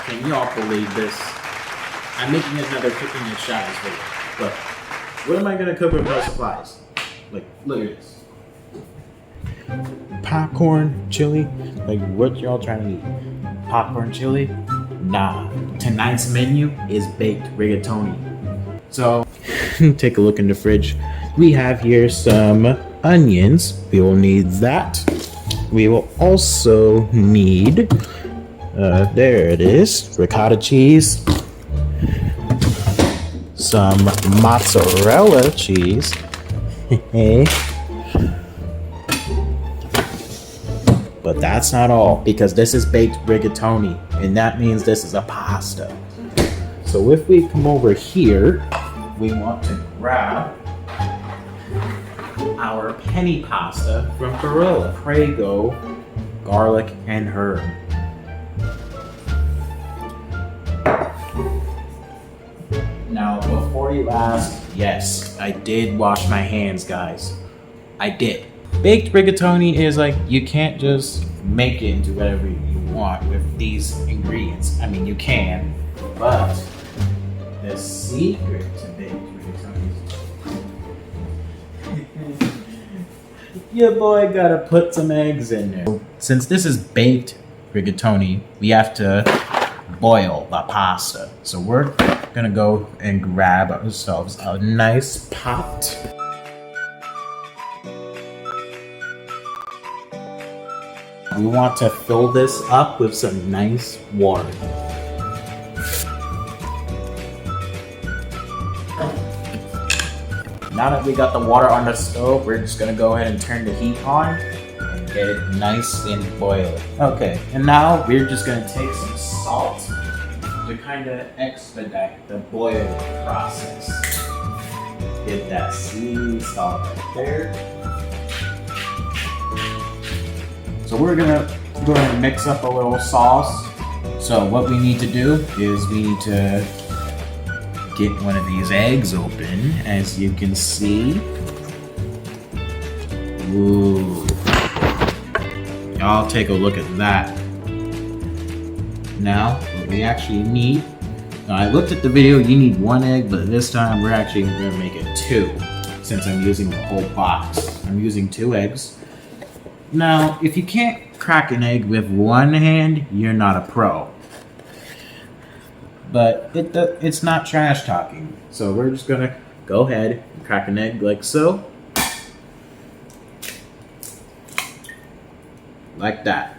Can y'all believe this? I'm making another cooking and shadows video, but what am I gonna cook with no supplies? Like, look at this. Popcorn, chili? Like, what y'all trying to eat? Popcorn, chili? Nah. Tonight's menu is baked rigatoni. So, take a look in the fridge. We have here some onions. We will need that. We will also need, there it is, ricotta cheese. Some mozzarella cheese. But that's not all, because this is baked rigatoni, and that means this is a pasta. So if we come over here, we want to grab our penny pasta from Barilla. Prego, garlic, and herb. Now, before you ask, yes, I did wash my hands, guys. I did. Baked rigatoni is like, you can't just make it into whatever you want with these ingredients. I mean, you can, but the secret to baked rigatoni is your boy gotta put some eggs in there. Since this is baked rigatoni, we have to boil the pasta. So we're gonna go and grab ourselves a nice pot. We want to fill this up with some nice water. Now that we got the water on the stove, we're just gonna go ahead and turn the heat on and get it nice and boiling. Okay, and now we're just gonna take some salt to kind of expedite the boiling process. Get that sea salt right there. So we're gonna go ahead and mix up a little sauce. So what we need to do is we need to get one of these eggs open, as you can see. Ooh. Y'all take a look at that. Now, what we actually need, now I looked at the video, you need one egg, but this time we're actually gonna make it two, since I'm using the whole box. I'm using 2 eggs. Now, if you can't crack an egg with one hand, you're not a pro. But it's not trash talking. So we're just gonna go ahead and crack an egg like so. Like that.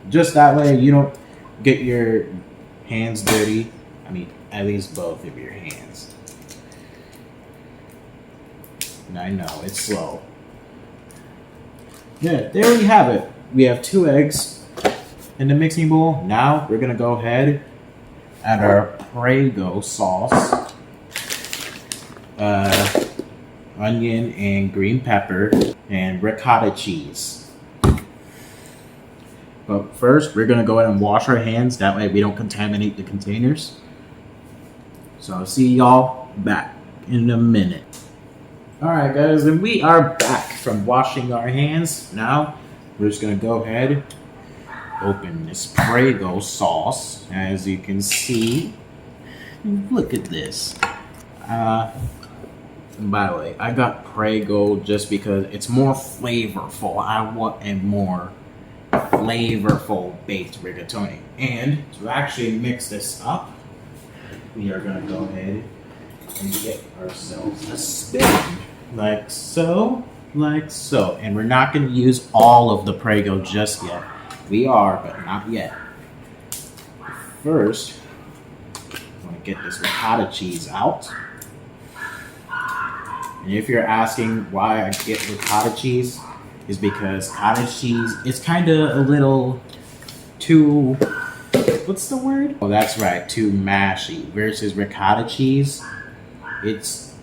Just that way you don't get your hands dirty. I mean, at least both of your hands. And I know, it's slow. Yeah, there we have it. We have 2 eggs in the mixing bowl. Now we're gonna go ahead, add our Prego sauce, onion and green pepper, and ricotta cheese. But first, we're gonna go ahead and wash our hands. That way we don't contaminate the containers. So I'll see y'all back in a minute. Alright guys, and we are back from washing our hands. Now, we're just gonna go ahead, open this Prego sauce. As you can see, look at this. By the way, I got Prego just because it's more flavorful. I want a more flavorful baked rigatoni. And to actually mix this up, we are gonna go ahead and get ourselves a spoon, like so, like so. And we're not going to use all of the Prego just yet. We are, but not yet. First, I'm going to get this ricotta cheese out. And if you're asking why I get ricotta cheese, is because cottage cheese is kind of a little too, what's the word? Oh, that's right, too mashy. Versus ricotta cheese, it's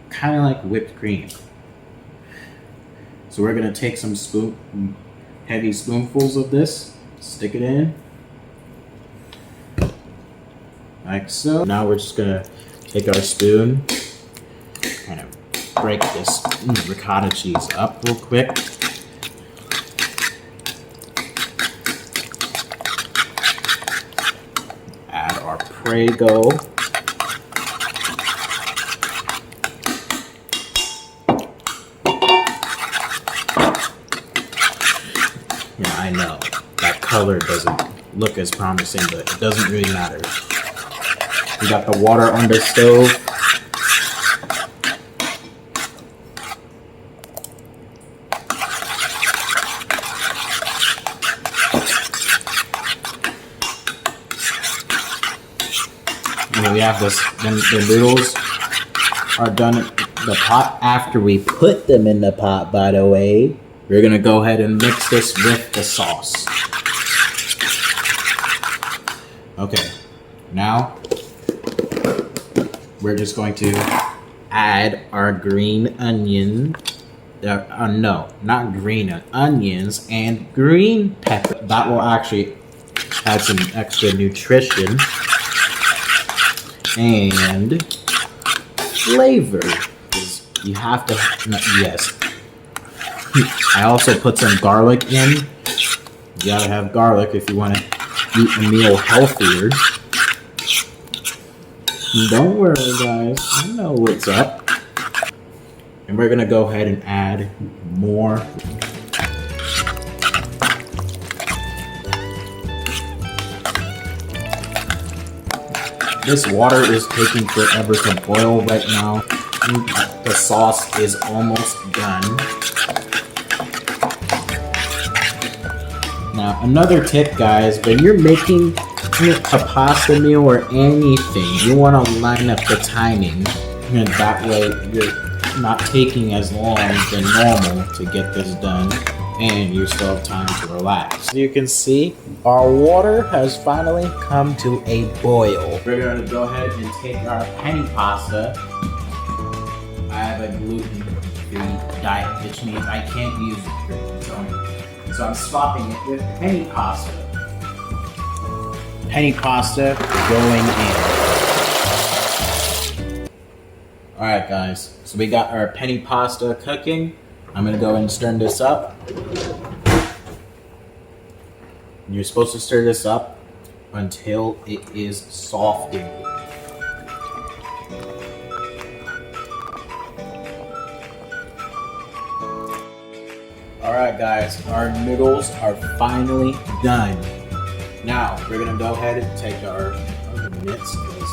kind of like whipped cream. So we're gonna take some heavy spoonfuls of this, stick it in, like so. Now we're just gonna take our spoon, kind of break this ricotta cheese up real quick. Prego. Yeah, I know that color doesn't look as promising, but it doesn't really matter. We got the water on the stove. And we have this, then the noodles are done in the pot. After we put them in the pot, by the way, we're gonna go ahead and mix this with the sauce. Okay, now we're just going to add our green onion. No, not green onions and green pepper. That will actually add some extra nutrition and flavor. You have to, yes. I also put some garlic in. You gotta have garlic if you want to eat a meal healthier. Don't worry, guys. I know what's up. And we're gonna go ahead and add more. This water is taking forever to boil right now. The sauce is almost done. Now, another tip, guys, when you're making a pasta meal or anything, you want to line up the timing, and that way you're not taking as long than normal to get this done, and you still have time to relax. As you can see, our water has finally come to a boil. We're going to go ahead and take our penny pasta. I have a gluten-free diet, which means I can't use rigatoni. So I'm swapping it with penny pasta. Penny pasta going in. Alright guys, so we got our penny pasta cooking. I'm gonna go and stir this up. You're supposed to stir this up until it is softened. Alright guys, our noodles are finally done. Now, we're gonna go ahead and take our mitts, because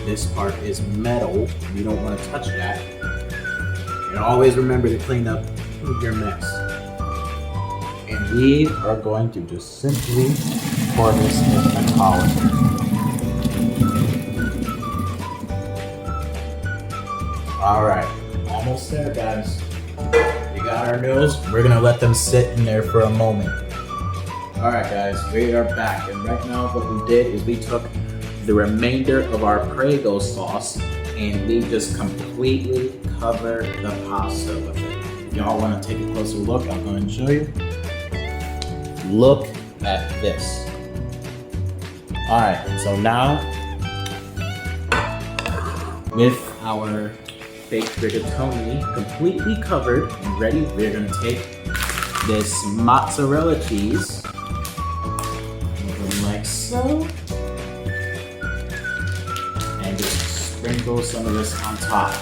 this part is metal. You don't want to touch that. And always remember to clean up your mess. And we are going to just simply pour this in a colander. Alright, almost there guys. We got our noodles. We're gonna let them sit in there for a moment. Alright guys, we are back, and right now what we did is we took the remainder of our Prego sauce and we just completely covered the pasta with it. If y'all want to take a closer look, I'll go ahead and show you. Look at this. Alright, so now with our baked rigatoni completely covered and ready, we're going to take this mozzarella cheese, like so, and just sprinkle some of this on top.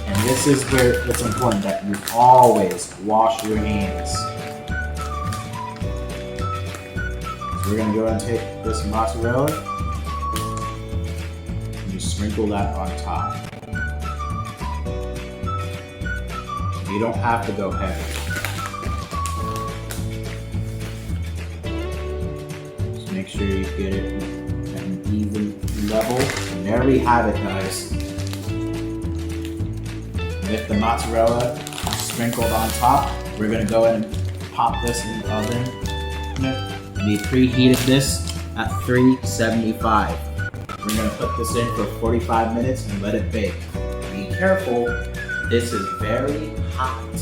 And this is where it's important that you always wash your hands. So we're gonna go ahead and take this mozzarella and just sprinkle that on top. You don't have to go heavy. Make sure you get it at an even level. And there we have it, guys. With the mozzarella sprinkled on top, we're gonna go ahead and pop this in the oven. We preheated this at 375. We're gonna put this in for 45 minutes and let it bake. Be careful, this is very hot.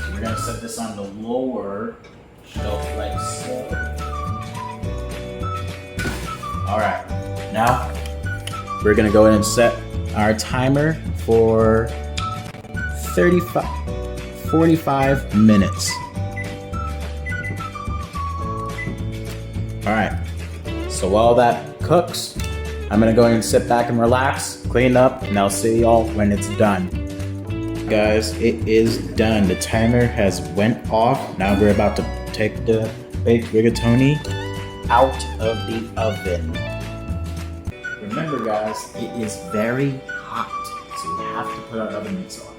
So we're gonna set this on the lower shelf like so. Alright, now we're gonna go ahead and set our timer for 45 minutes. Alright, So while that cooks, I'm gonna go ahead and sit back and relax, clean up, and I'll see y'all when it's done. Guys, it is done. The timer has went off. Now we're about to take the baked rigatoni out of the oven. Remember guys, it is very hot, so we have to put our oven mitts on.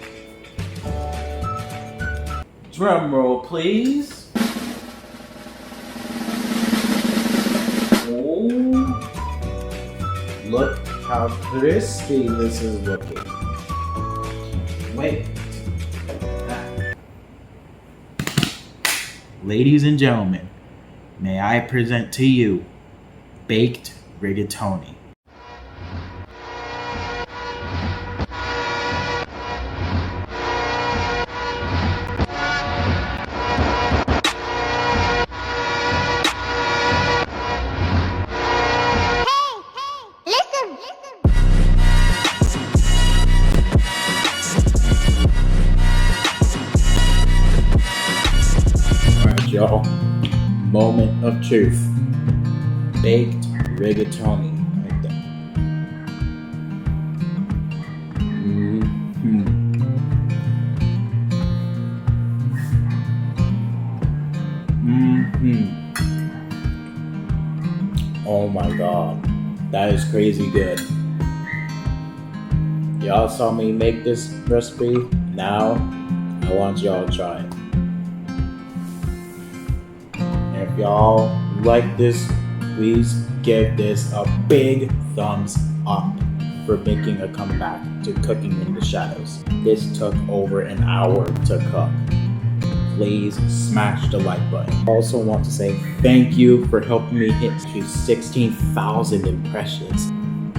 Drum roll, please. Oh, look how crispy this is looking. Wait. Ladies and gentlemen, may I present to you baked rigatoni. Y'all, moment of truth. Baked rigatoni right there. Oh my god, that is crazy good. Y'all saw me make this recipe. Now I want y'all to try it. If y'all like this, please give this a big thumbs up for making a comeback to Cooking in the Shadows. This took over an hour to cook. Please smash the like button. Also want to say thank you for helping me hit to 16,000 impressions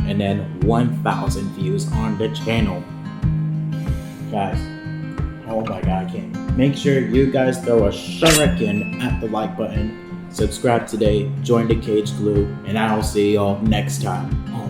and then 1,000 views on the channel. Guys, oh my god, I can't. Make sure you guys throw a shuriken at the like button, subscribe today, join the Cage Glue, and I'll see y'all next time. Oh